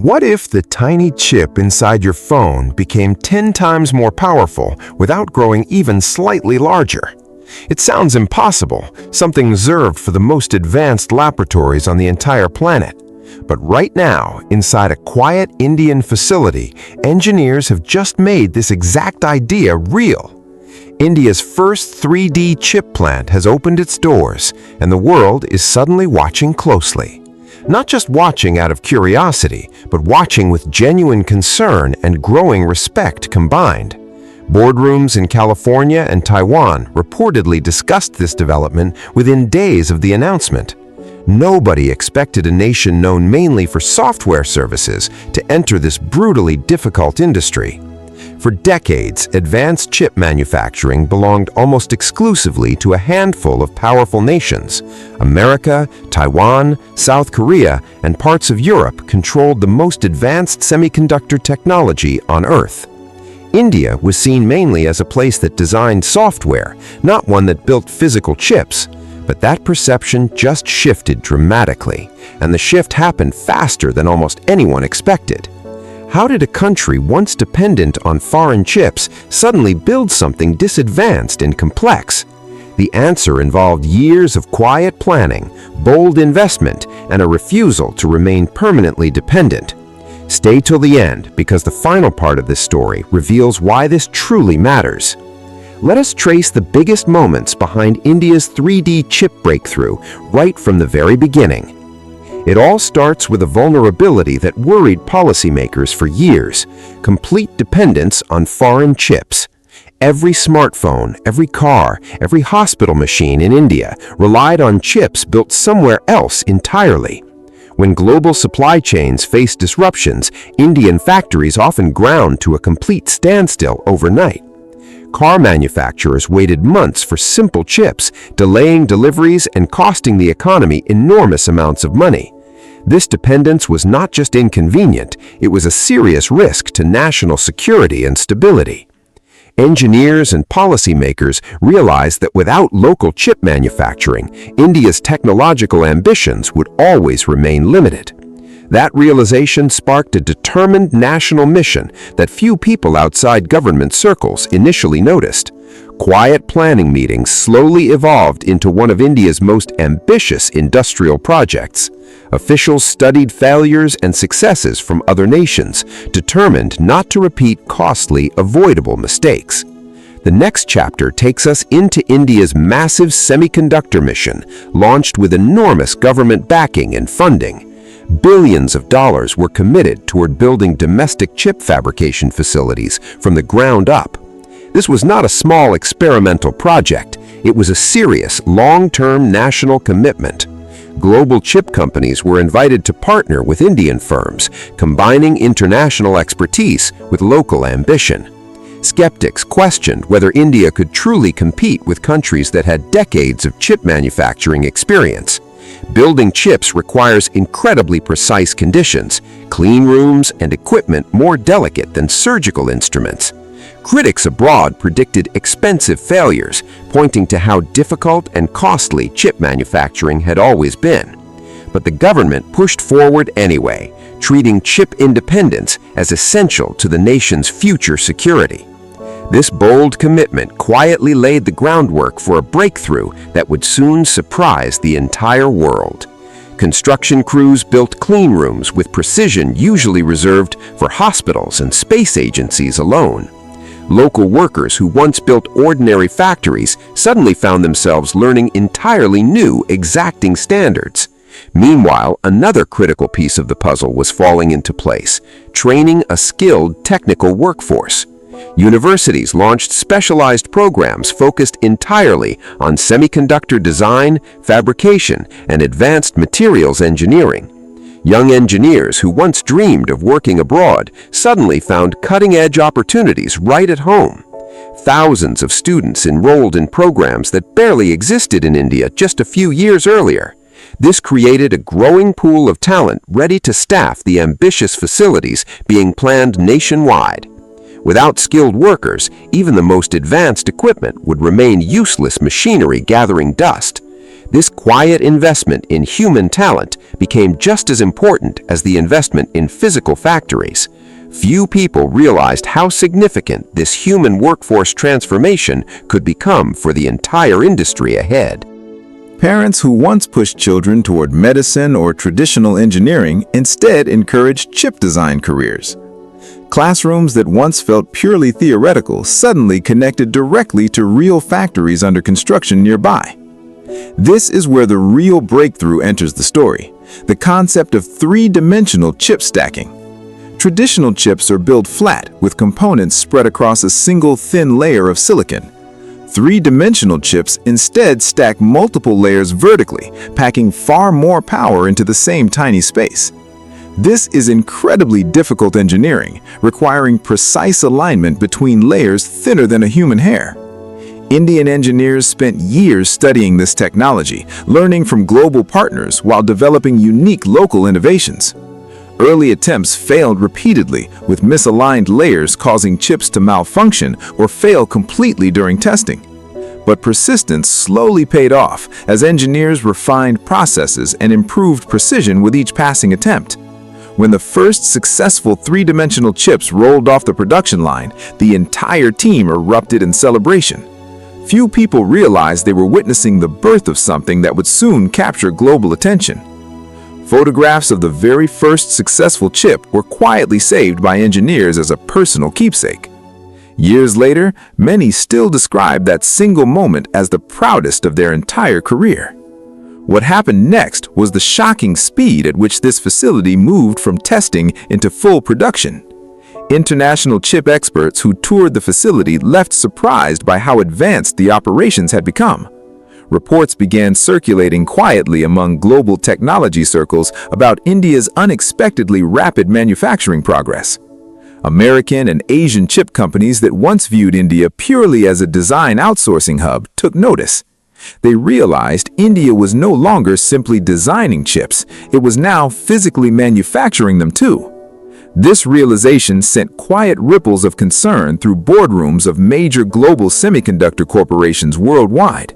What if the tiny chip inside your phone became 10 times more powerful without growing even slightly larger? It sounds impossible, something reserved for the most advanced laboratories on the entire planet. But right now, inside a quiet Indian facility, engineers have just made this exact idea real. India's first 3D chip plant has opened its doors, and the world is suddenly watching closely. Not just watching out of curiosity, but watching with genuine concern and growing respect combined. Boardrooms in California and Taiwan reportedly discussed this development within days of the announcement. Nobody expected a nation known mainly for software services to enter this brutally difficult industry. For decades, advanced chip manufacturing belonged almost exclusively to a handful of powerful nations. America, Taiwan, South Korea, and parts of Europe controlled the most advanced semiconductor technology on Earth. India was seen mainly as a place that designed software, not one that built physical chips. But that perception just shifted dramatically, and the shift happened faster than almost anyone expected. How did a country once dependent on foreign chips suddenly build something disadvantaged and complex? The answer involved years of quiet planning, bold investment, and a refusal to remain permanently dependent. Stay till the end, because the final part of this story reveals why this truly matters. Let us trace the biggest moments behind India's 3D chip breakthrough right from the very beginning. It all starts with a vulnerability that worried policymakers for years: complete dependence on foreign chips. Every smartphone, every car, every hospital machine in India relied on chips built somewhere else entirely. When global supply chains faced disruptions, Indian factories often ground to a complete standstill overnight. Car manufacturers waited months for simple chips, delaying deliveries and costing the economy enormous amounts of money. This dependence was not just inconvenient, it was a serious risk to national security and stability. Engineers and policymakers realized that without local chip manufacturing, India's technological ambitions would always remain limited. That realization sparked a determined national mission that few people outside government circles initially noticed. Quiet planning meetings slowly evolved into one of India's most ambitious industrial projects. Officials studied failures and successes from other nations, determined not to repeat costly, avoidable mistakes. The next chapter takes us into India's massive semiconductor mission, launched with enormous government backing and funding. Billions of dollars were committed toward building domestic chip fabrication facilities from the ground up. This was not a small experimental project. It was a serious, long-term national commitment. Global chip companies were invited to partner with Indian firms, combining international expertise with local ambition. Skeptics questioned whether India could truly compete with countries that had decades of chip manufacturing experience. Building chips requires incredibly precise conditions, clean rooms, and equipment more delicate than surgical instruments. Critics abroad predicted expensive failures, pointing to how difficult and costly chip manufacturing had always been. But the government pushed forward anyway, treating chip independence as essential to the nation's future security. This bold commitment quietly laid the groundwork for a breakthrough that would soon surprise the entire world. Construction crews built clean rooms with precision usually reserved for hospitals and space agencies alone. Local workers who once built ordinary factories suddenly found themselves learning entirely new, exacting standards. Meanwhile, another critical piece of the puzzle was falling into place: training a skilled technical workforce. Universities launched specialized programs focused entirely on semiconductor design, fabrication, and advanced materials engineering. Young engineers who once dreamed of working abroad suddenly found cutting-edge opportunities right at home. Thousands of students enrolled in programs that barely existed in India just a few years earlier. This created a growing pool of talent ready to staff the ambitious facilities being planned nationwide. Without skilled workers, even the most advanced equipment would remain useless machinery gathering dust. This quiet investment in human talent became just as important as the investment in physical factories. Few people realized how significant this human workforce transformation could become for the entire industry ahead. Parents who once pushed children toward medicine or traditional engineering instead encouraged chip design careers. Classrooms that once felt purely theoretical suddenly connected directly to real factories under construction nearby. This is where the real breakthrough enters the story, the concept of three-dimensional chip stacking. Traditional chips are built flat, with components spread across a single thin layer of silicon. Three-dimensional chips instead stack multiple layers vertically, packing far more power into the same tiny space. This is incredibly difficult engineering, requiring precise alignment between layers thinner than a human hair. Indian engineers spent years studying this technology, learning from global partners while developing unique local innovations. Early attempts failed repeatedly, with misaligned layers causing chips to malfunction or fail completely during testing. But persistence slowly paid off as engineers refined processes and improved precision with each passing attempt. When the first successful three-dimensional chips rolled off the production line, the entire team erupted in celebration. Few people realized they were witnessing the birth of something that would soon capture global attention. Photographs of the very first successful chip were quietly saved by engineers as a personal keepsake. Years later, many still describe that single moment as the proudest of their entire career. What happened next was the shocking speed at which this facility moved from testing into full production. International chip experts who toured the facility left surprised by how advanced the operations had become. Reports began circulating quietly among global technology circles about India's unexpectedly rapid manufacturing progress. American and Asian chip companies that once viewed India purely as a design outsourcing hub took notice. They realized India was no longer simply designing chips, it was now physically manufacturing them too. This realization sent quiet ripples of concern through boardrooms of major global semiconductor corporations worldwide.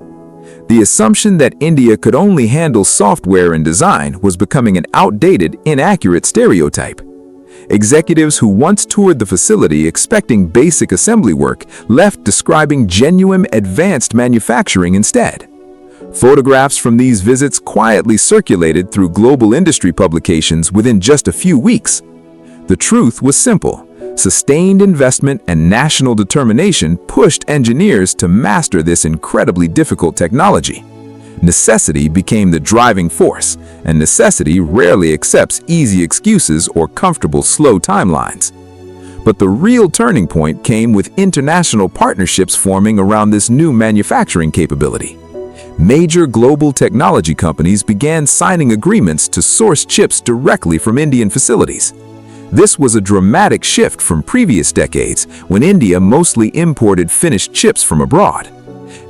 The assumption that India could only handle software and design was becoming an outdated, inaccurate stereotype. Executives who once toured the facility expecting basic assembly work left describing genuine advanced manufacturing instead. Photographs from these visits quietly circulated through global industry publications within just a few weeks. The truth was simple. Sustained investment and national determination pushed engineers to master this incredibly difficult technology. Necessity became the driving force, and necessity rarely accepts easy excuses or comfortable slow timelines. But the real turning point came with international partnerships forming around this new manufacturing capability. Major global technology companies began signing agreements to source chips directly from Indian facilities. This was a dramatic shift from previous decades when India mostly imported finished chips from abroad.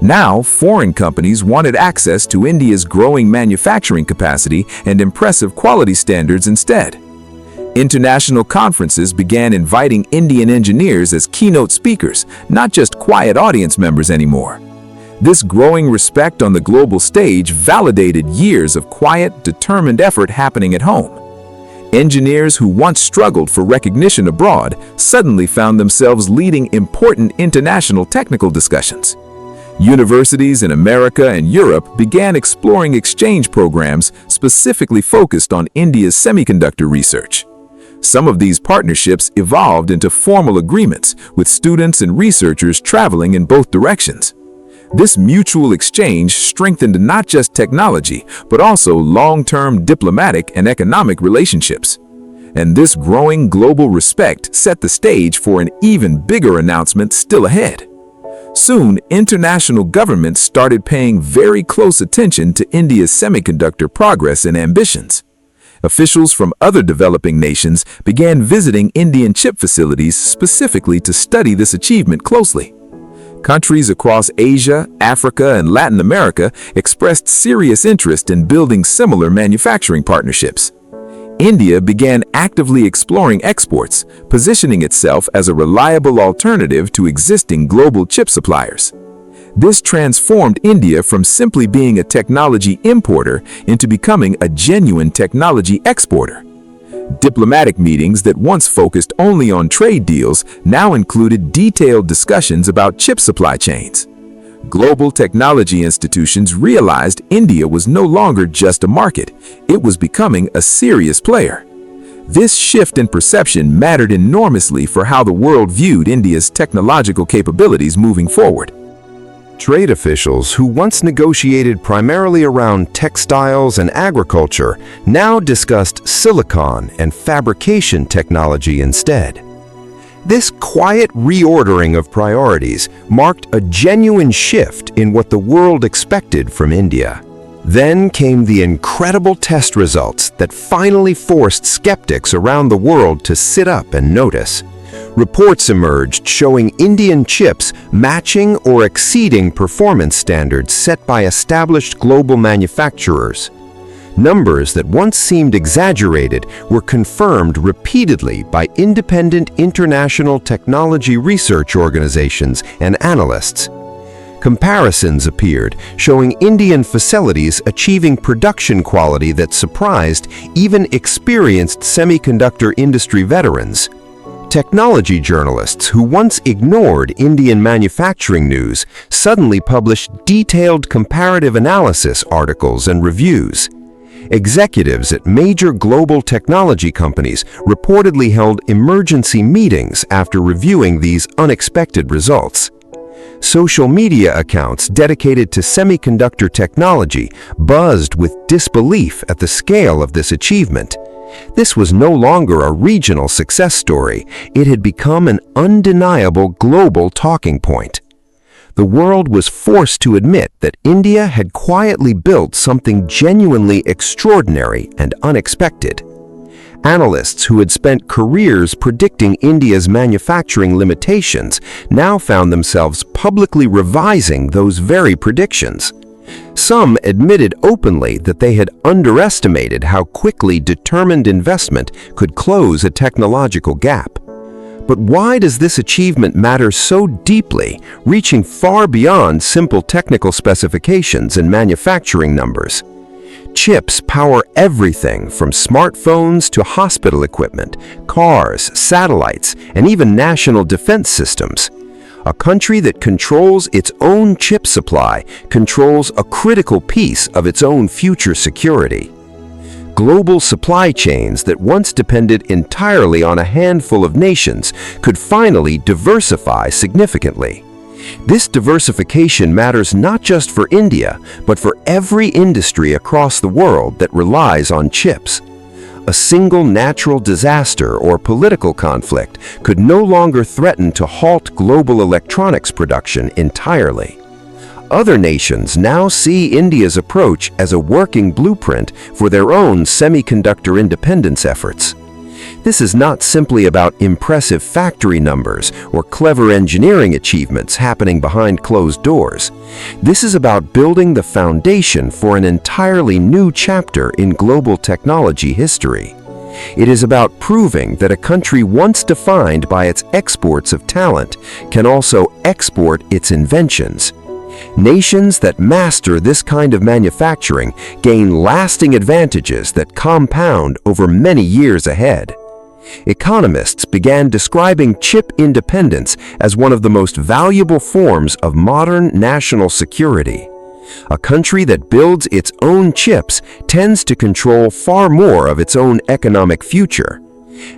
Now, foreign companies wanted access to India's growing manufacturing capacity and impressive quality standards instead. International conferences began inviting Indian engineers as keynote speakers, not just quiet audience members anymore. This growing respect on the global stage validated years of quiet, determined effort happening at home. Engineers who once struggled for recognition abroad suddenly found themselves leading important international technical discussions. Universities in America and Europe began exploring exchange programs specifically focused on India's semiconductor research. Some of these partnerships evolved into formal agreements, with students and researchers traveling in both directions. This mutual exchange strengthened not just technology, but also long-term diplomatic and economic relationships. And this growing global respect set the stage for an even bigger announcement still ahead. Soon, international governments started paying very close attention to India's semiconductor progress and ambitions. Officials from other developing nations began visiting Indian chip facilities specifically to study this achievement closely. Countries across Asia, Africa, and Latin America expressed serious interest in building similar manufacturing partnerships. India began actively exploring exports, positioning itself as a reliable alternative to existing global chip suppliers. This transformed India from simply being a technology importer into becoming a genuine technology exporter. Diplomatic meetings that once focused only on trade deals now included detailed discussions about chip supply chains. Global technology institutions realized India was no longer just a market, it was becoming a serious player. This shift in perception mattered enormously for how the world viewed India's technological capabilities moving forward. Trade officials who once negotiated primarily around textiles and agriculture now discussed silicon and fabrication technology instead. This quiet reordering of priorities marked a genuine shift in what the world expected from India. Then came the incredible test results that finally forced skeptics around the world to sit up and notice. Reports emerged showing Indian chips matching or exceeding performance standards set by established global manufacturers. Numbers that once seemed exaggerated were confirmed repeatedly by independent international technology research organizations and analysts. Comparisons appeared showing Indian facilities achieving production quality that surprised even experienced semiconductor industry veterans. Technology journalists who once ignored Indian manufacturing news suddenly published detailed comparative analysis articles and reviews. Executives at major global technology companies reportedly held emergency meetings after reviewing these unexpected results. Social media accounts dedicated to semiconductor technology buzzed with disbelief at the scale of this achievement. This was no longer a regional success story, it had become an undeniable global talking point. The world was forced to admit that India had quietly built something genuinely extraordinary and unexpected. Analysts who had spent careers predicting India's manufacturing limitations now found themselves publicly revising those very predictions. Some admitted openly that they had underestimated how quickly determined investment could close a technological gap. But why does this achievement matter so deeply, reaching far beyond simple technical specifications and manufacturing numbers? Chips power everything from smartphones to hospital equipment, cars, satellites, and even national defense systems. A country that controls its own chip supply controls a critical piece of its own future security. Global supply chains that once depended entirely on a handful of nations could finally diversify significantly. This diversification matters not just for India, but for every industry across the world that relies on chips. A single natural disaster or political conflict could no longer threaten to halt global electronics production entirely. Other nations now see India's approach as a working blueprint for their own semiconductor independence efforts. This is not simply about impressive factory numbers or clever engineering achievements happening behind closed doors. This is about building the foundation for an entirely new chapter in global technology history. It is about proving that a country once defined by its exports of talent can also export its inventions. Nations that master this kind of manufacturing gain lasting advantages that compound over many years ahead. Economists began describing chip independence as one of the most valuable forms of modern national security. A country that builds its own chips tends to control far more of its own economic future.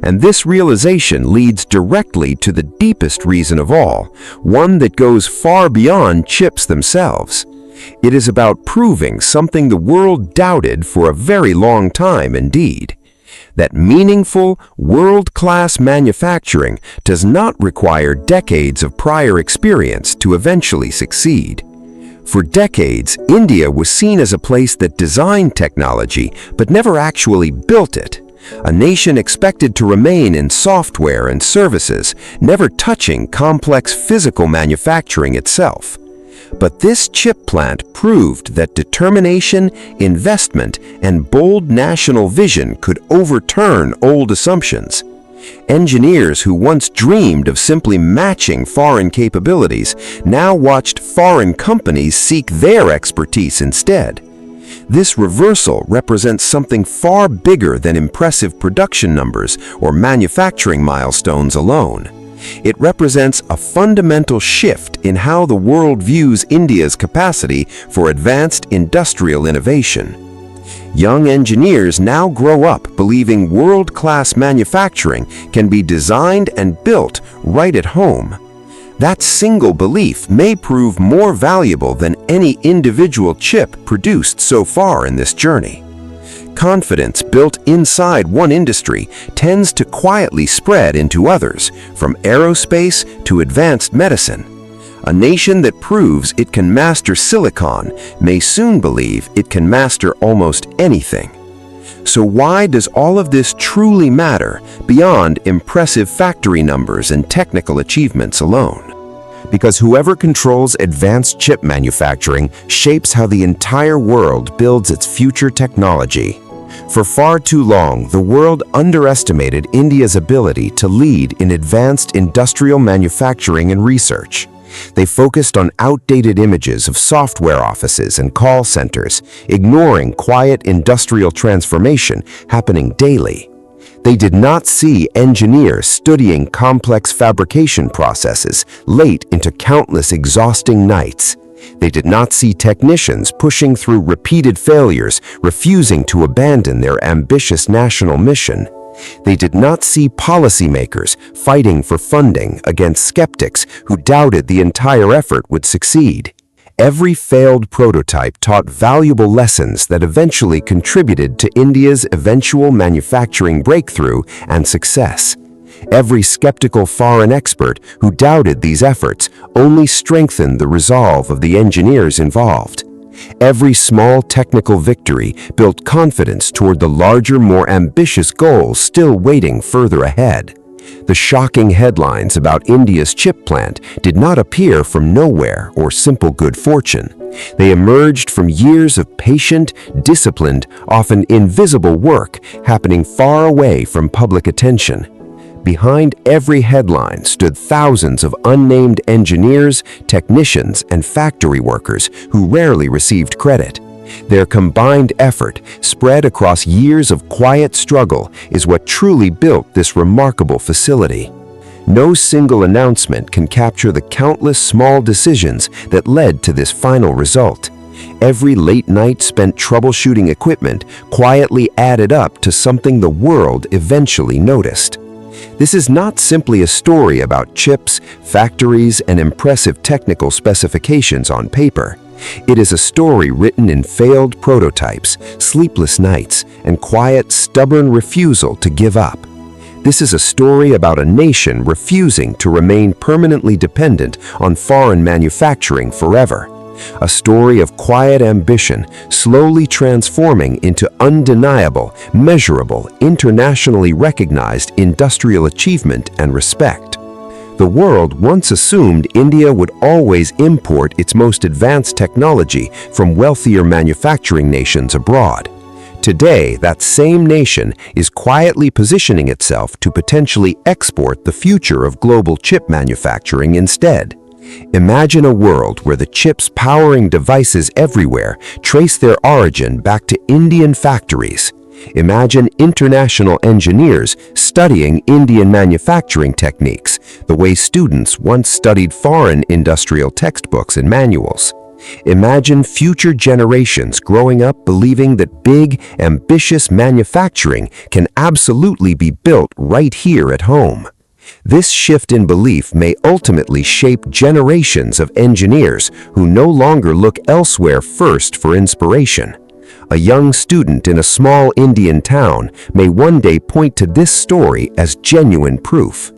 And this realization leads directly to the deepest reason of all, one that goes far beyond chips themselves. It is about proving something the world doubted for a very long time indeed. That meaningful, world-class manufacturing does not require decades of prior experience to eventually succeed. For decades, India was seen as a place that designed technology but never actually built it. A nation expected to remain in software and services, never touching complex physical manufacturing itself. But this chip plant proved that determination, investment, and bold national vision could overturn old assumptions. Engineers who once dreamed of simply matching foreign capabilities now watched foreign companies seek their expertise instead. This reversal represents something far bigger than impressive production numbers or manufacturing milestones alone. It represents a fundamental shift in how the world views India's capacity for advanced industrial innovation. Young engineers now grow up believing world-class manufacturing can be designed and built right at home. That single belief may prove more valuable than any individual chip produced so far in this journey. Confidence built inside one industry tends to quietly spread into others, from aerospace to advanced medicine. A nation that proves it can master silicon may soon believe it can master almost anything. So why does all of this truly matter beyond impressive factory numbers and technical achievements alone? Because whoever controls advanced chip manufacturing shapes how the entire world builds its future technology. For far too long, the world underestimated India's ability to lead in advanced industrial manufacturing and research. They focused on outdated images of software offices and call centers, ignoring quiet industrial transformation happening daily. They did not see engineers studying complex fabrication processes late into countless exhausting nights. They did not see technicians pushing through repeated failures, refusing to abandon their ambitious national mission. They did not see policymakers fighting for funding against skeptics who doubted the entire effort would succeed. Every failed prototype taught valuable lessons that eventually contributed to India's eventual manufacturing breakthrough and success. Every skeptical foreign expert who doubted these efforts only strengthened the resolve of the engineers involved. Every small technical victory built confidence toward the larger, more ambitious goals still waiting further ahead. The shocking headlines about India's chip plant did not appear from nowhere or simple good fortune. They emerged from years of patient, disciplined, often invisible work happening far away from public attention. Behind every headline stood thousands of unnamed engineers, technicians, and factory workers who rarely received credit. Their combined effort, spread across years of quiet struggle, is what truly built this remarkable facility. No single announcement can capture the countless small decisions that led to this final result. Every late night spent troubleshooting equipment quietly added up to something the world eventually noticed. This is not simply a story about chips, factories, and impressive technical specifications on paper. It is a story written in failed prototypes, sleepless nights, and quiet, stubborn refusal to give up. This is a story about a nation refusing to remain permanently dependent on foreign manufacturing forever. A story of quiet ambition slowly transforming into undeniable, measurable, internationally recognized industrial achievement and respect. The world once assumed India would always import its most advanced technology from wealthier manufacturing nations abroad. Today, that same nation is quietly positioning itself to potentially export the future of global chip manufacturing instead. Imagine a world where the chips powering devices everywhere trace their origin back to Indian factories. Imagine international engineers studying Indian manufacturing techniques, the way students once studied foreign industrial textbooks and manuals. Imagine future generations growing up believing that big, ambitious manufacturing can absolutely be built right here at home. This shift in belief may ultimately shape generations of engineers who no longer look elsewhere first for inspiration. A young student in a small Indian town may one day point to this story as genuine proof.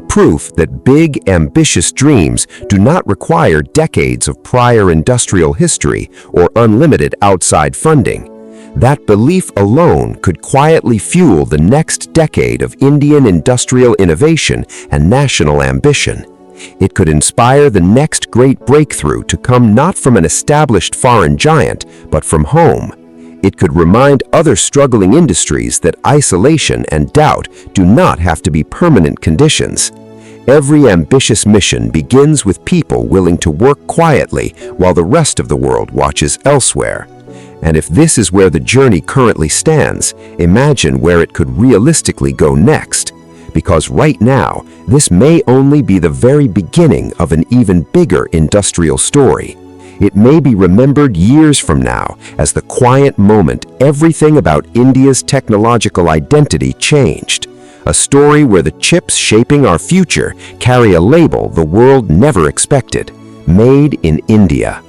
Proof that big, ambitious dreams do not require decades of prior industrial history or unlimited outside funding. That belief alone could quietly fuel the next decade of Indian industrial innovation and national ambition. It could inspire the next great breakthrough to come not from an established foreign giant, but from home. It could remind other struggling industries that isolation and doubt do not have to be permanent conditions. Every ambitious mission begins with people willing to work quietly while the rest of the world watches elsewhere. And if this is where the journey currently stands, imagine where it could realistically go next. Because right now, this may only be the very beginning of an even bigger industrial story. It may be remembered years from now as the quiet moment everything about India's technological identity changed. A story where the chips shaping our future carry a label the world never expected: Made in India.